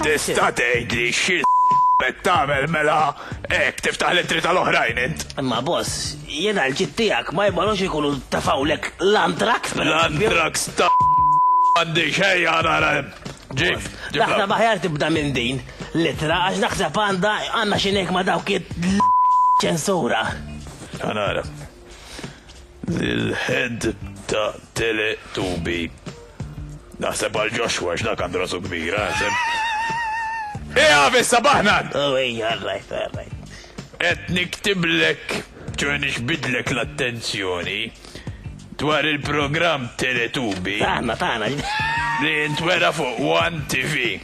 Tista' tgħidli xi tagħmel mela hekk tiftaħ l-ittri tal-oħrajn int. Ma boss, jena l-ġid tiegħek ma jbalux ikunu tafawlek l-antrax. L-antrax ta' għandi xejja nara. Ġib, Daħna maħjar tibda minn din. Litra għax naħseb għandna xinek ma dawk ċensura. Għanara. L-head ta' Teletubi. Naħseb għal Joshua x'dak għandu rasu kbira, vissa baħnan! Oh, alright. Et niktiblek, ċonix bidlek l-attenzjoni dwar il-program Teletubi. Taħna. Li jintwera fuq One TV.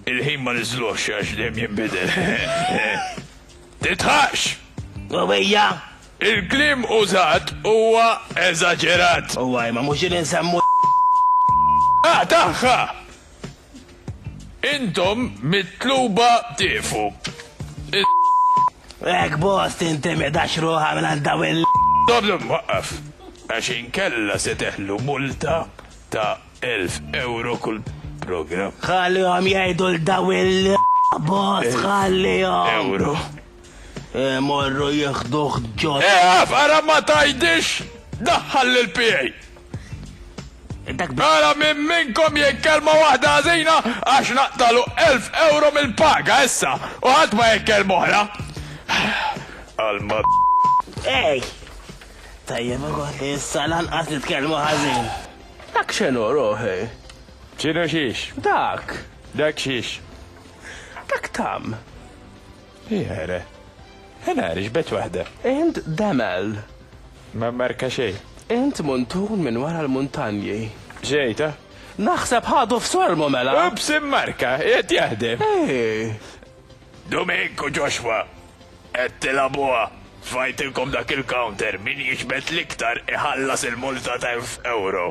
Il-ħin ma nizlux għax dem jimbidel. Titħax! Għawija! Il-klim użat huwa eżagġerat. Għawaj, ma mux il-insammu taħħa! Intom mitluba tifu. Ek bost intimidax ruħa minn għandaw Dobdum, waqqaf. Għax inkella se teħlu multa ta' 1000 euro kull program. Xallihom jgħidu l-daw boss, xallihom. Euro. Morru jieħduħ ġot. Għara ma tajdix, daħħal l-PA. Għara minn minnkom jekkelma wahda għazina għax naqtalu 1000 euro mill-paga issa u għad ma jekkelma oħra. Alma. Ej! Tajjeb għot li issa lanqas nitkellmu ħażin. Dak xenu roħi? ċinu xiex? Dak. Dak xiex? Dak tam. Jere. Hena riġbet wahda. Int demel. Ma marka xej. Int muntun minn wara l-muntanji. Ġejta? Naħseb ħadu f'sormu mela. Ups immarka, jett jahdem. Ej. Domenico Joshua, qed tilabuha. Fajtilkom dak il-counter, min jiġbet l-iktar iħallas il-multa ta' 1000 euro.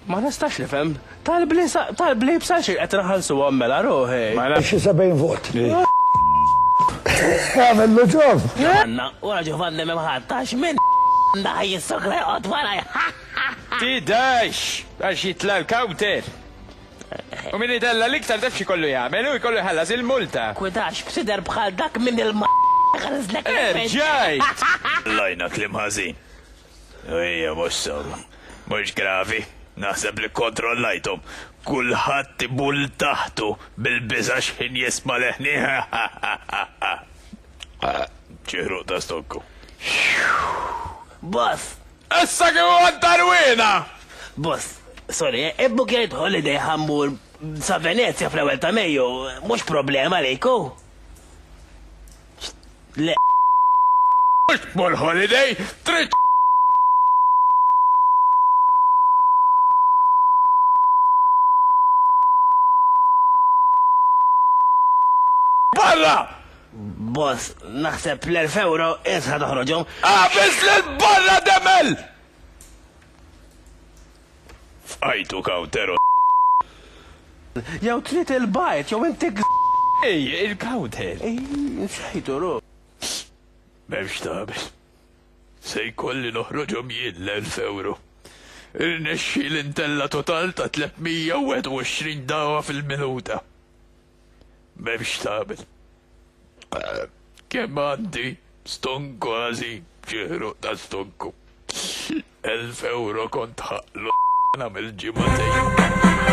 Ma nistax nifhem. Tal-bli b'saxi qed raħalsu mela roħi. Ma nafx 70 vot. Għamillu ġob. Għanna, ura ġovanni memħattax minn daħi jissokra jgħod waraj. Tidax, għax jitla l-counter. U min idella l-iktar dafxi kollu jgħamil u jkollu jħallas il-multa. Kwidax, b'sider bħal dak minn Erġajt! Lajna klim ħazin. Ujja, mux gravi. Naħseb li kontrollajtom. Kulħadd tibul taħtu bil-biżax ħin jisma leħni. ċiħru ta' stokku. Boss! Issa kienu għantarwina! Boss, sorry, book jgħid holiday ħammur sa' Venezia fl-ewel ta' Mejju, mux problema lejku? Le. Mux mur holiday, trid. Barra! Boss, naħseb l-1000 euro isħa toħroġhom. Għabis l-barra demel! Fajtu kawtero. Jew trid il-bajt, jew inti Ej, il-kawter. xejtu ru. Memx tabel. Se jkolli noħroġhom jien l-1000 euro. Irnexxi l-intella total ta' 321 dawa fil-minuta. Memx tabel. Kemm għandi stonku għazi ċeħru ta' stonku. 1000 euro kont ħaqlu namel ġimatej.